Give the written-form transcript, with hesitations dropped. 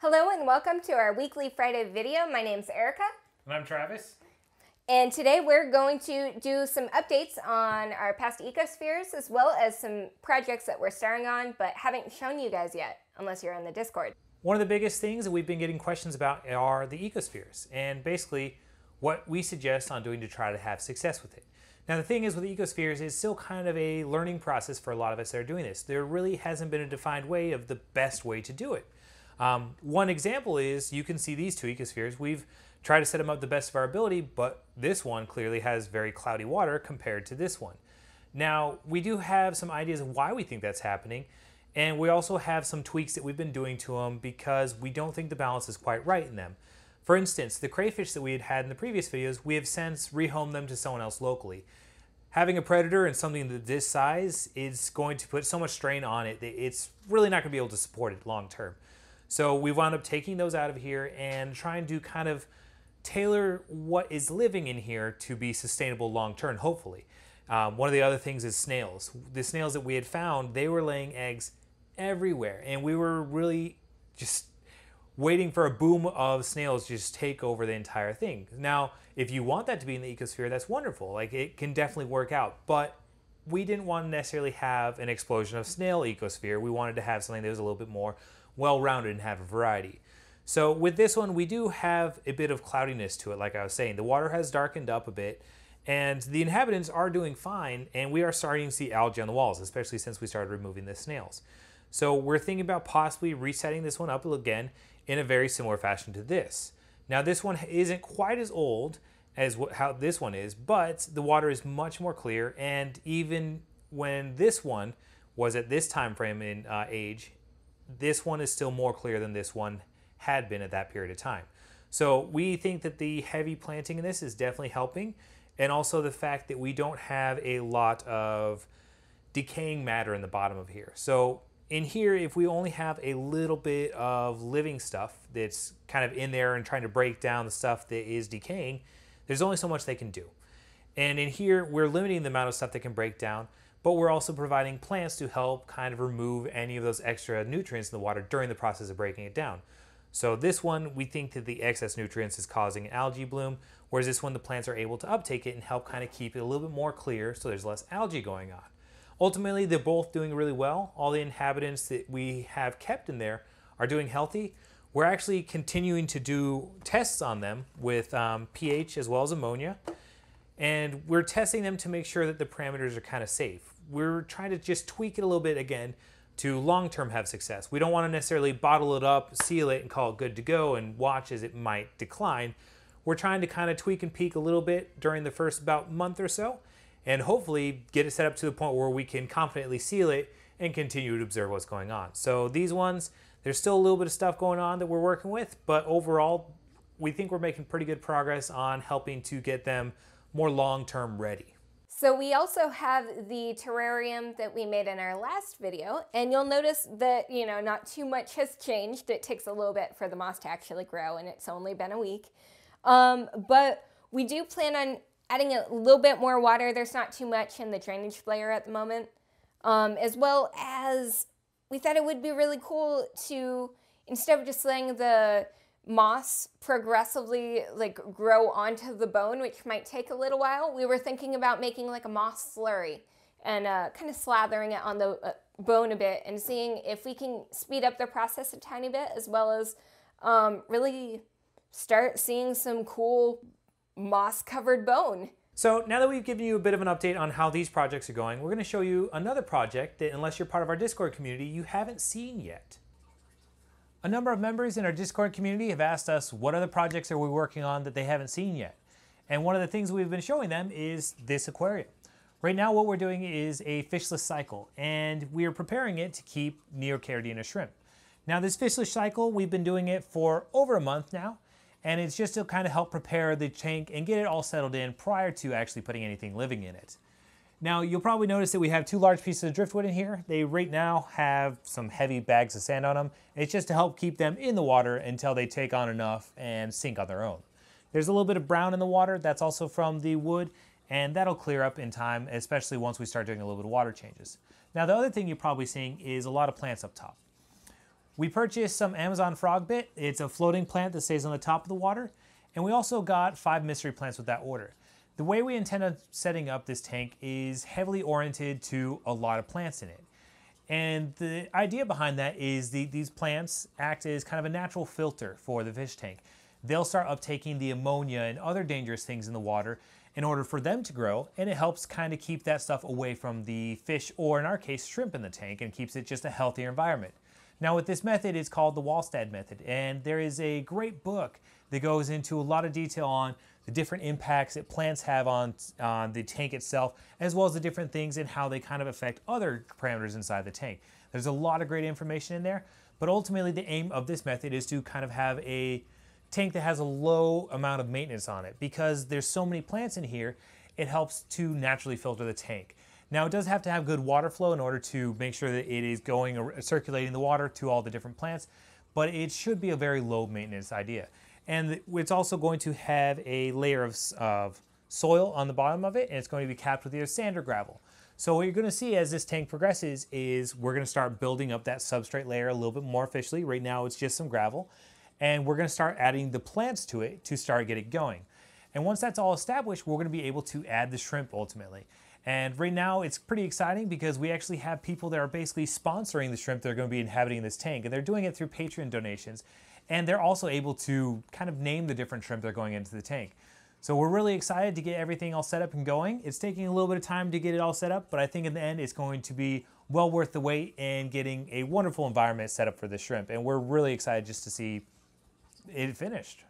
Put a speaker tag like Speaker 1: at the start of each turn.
Speaker 1: Hello and welcome to our weekly Friday video. My name's Erica.
Speaker 2: And I'm Travis.
Speaker 1: And today we're going to do some updates on our past ecospheres as well as some projects that we're starring on but haven't shown you guys yet unless you're in the Discord.
Speaker 2: One of the biggest things that we've been getting questions about are the ecospheres and basically what we suggest on doing to try to have success with it. Now the thing is with ecospheres, it's still kind of a learning process for a lot of us that are doing this. There really hasn't been a defined way of the best way to do it. One example is you can see these two ecospheres. We've tried to set them up the best of our ability, but this one clearly has very cloudy water compared to this one. Now, we do have some ideas of why we think that's happening, and we also have some tweaks that we've been doing to them because we don't think the balance is quite right in them. For instance, the crayfish that we had in the previous videos, we have since rehomed them to someone else locally. Having a predator and something this size is going to put so much strain on it that it's really not going to be able to support it long term. So we wound up taking those out of here and trying to kind of tailor what is living in here to be sustainable long term, hopefully. One of the other things is snails. The snails that we had found, they were laying eggs everywhere, and we were really just waiting for a boom of snails to just take over the entire thing. Now, if you want that to be in the ecosphere, that's wonderful. Like, it can definitely work out, but we didn't want to necessarily have an explosion of snail ecosphere. We wanted to have something that was a little bit more well-rounded and have a variety. So with this one, we do have a bit of cloudiness to it, like I was saying. The water has darkened up a bit, and the inhabitants are doing fine, and we are starting to see algae on the walls, especially since we started removing the snails. So we're thinking about possibly resetting this one up again in a very similar fashion to this. Now this one isn't quite as old as how this one is, but the water is much more clear, and even when this one was at this time frame in age, this one is still more clear than this one had been at that period of time. So we think that the heavy planting in this is definitely helping, and also the fact that we don't have a lot of decaying matter in the bottom of here. So in here, if we only have a little bit of living stuff that's kind of in there and trying to break down the stuff that is decaying, there's only so much they can do. And in here, we're limiting the amount of stuff that can break down, but we're also providing plants to help kind of remove any of those extra nutrients in the water during the process of breaking it down. So this one, we think that the excess nutrients is causing an algae bloom, whereas this one, the plants are able to uptake it and help kind of keep it a little bit more clear so there's less algae going on. Ultimately, they're both doing really well. All the inhabitants that we have kept in there are doing healthy. We're actually continuing to do tests on them with pH as well as ammonia. And we're testing them to make sure that the parameters are kind of safe. We're trying to just tweak it a little bit again to long-term have success. We don't want to necessarily bottle it up, seal it, and call it good to go and watch as it might decline. We're trying to kind of tweak and peak a little bit during the first about month or so, and hopefully get it set up to the point where we can confidently seal it and continue to observe what's going on. So these ones, there's still a little bit of stuff going on that we're working with, but overall, we think we're making pretty good progress on helping to get them more long-term ready.
Speaker 1: So we also have the terrarium that we made in our last video, and you'll notice that, not too much has changed. It takes a little bit for the moss to actually grow, and it's only been a week. But we do plan on adding a little bit more water. There's not too much in the drainage layer at the moment, as well as we thought it would be really cool to, instead of just letting the moss progressively grow onto the bone, which might take a little while, we were thinking about making like a moss slurry and kind of slathering it on the bone a bit and seeing if we can speed up the process a tiny bit, as well as really start seeing some cool moss covered bone.
Speaker 2: So now that we've given you a bit of an update on how these projects are going, we're going to show you another project that, unless you're part of our Discord community, you haven't seen yet. A number of members in our Discord community have asked us what other projects are we working on that they haven't seen yet. And one of the things we've been showing them is this aquarium. Right now what we're doing is a fishless cycle, and we are preparing it to keep Neocaridina shrimp. Now this fishless cycle, we've been doing it for over a month now, and it's just to kind of help prepare the tank and get it all settled in prior to actually putting anything living in it. Now you'll probably notice that we have two large pieces of driftwood in here. They right now have some heavy bags of sand on them. It's just to help keep them in the water until they take on enough and sink on their own. There's a little bit of brown in the water. That's also from the wood, and that'll clear up in time, especially once we start doing a little bit of water changes. Now the other thing you're probably seeing is a lot of plants up top. We purchased some Amazon frog bit. It's a floating plant that stays on the top of the water. And we also got 5 mystery plants with that order. The way we intend on setting up this tank is heavily oriented to a lot of plants in it. And the idea behind that is these plants act as kind of a natural filter for the fish tank. They'll start uptaking the ammonia and other dangerous things in the water in order for them to grow, and it helps kind of keep that stuff away from the fish, or in our case, shrimp in the tank, and keeps it just a healthier environment. Now with this method, it's called the Wallstad method, and there is a great book that goes into a lot of detail on the different impacts that plants have on the tank itself, as well as the different things and how they kind of affect other parameters inside the tank. There's a lot of great information in there, but ultimately the aim of this method is to kind of have a tank that has a low amount of maintenance on it. Because there's so many plants in here, it helps to naturally filter the tank. Now it does have to have good water flow in order to make sure that it is circulating the water to all the different plants, but it should be a very low maintenance idea. And it's also going to have a layer of soil on the bottom of it, and it's going to be capped with either sand or gravel. So what you're going to see as this tank progresses is we're going to start building up that substrate layer a little bit more officially. Right now it's just some gravel, and we're going to start adding the plants to it to start get it going. And once that's all established, we're going to be able to add the shrimp ultimately. And right now it's pretty exciting because we actually have people that are basically sponsoring the shrimp that are going to be inhabiting this tank, and they're doing it through Patreon donations. And they're also able to kind of name the different shrimp that are going into the tank. So we're really excited to get everything all set up and going. It's taking a little bit of time to get it all set up, but I think in the end it's going to be well worth the wait and getting a wonderful environment set up for the shrimp. And we're really excited just to see it finished.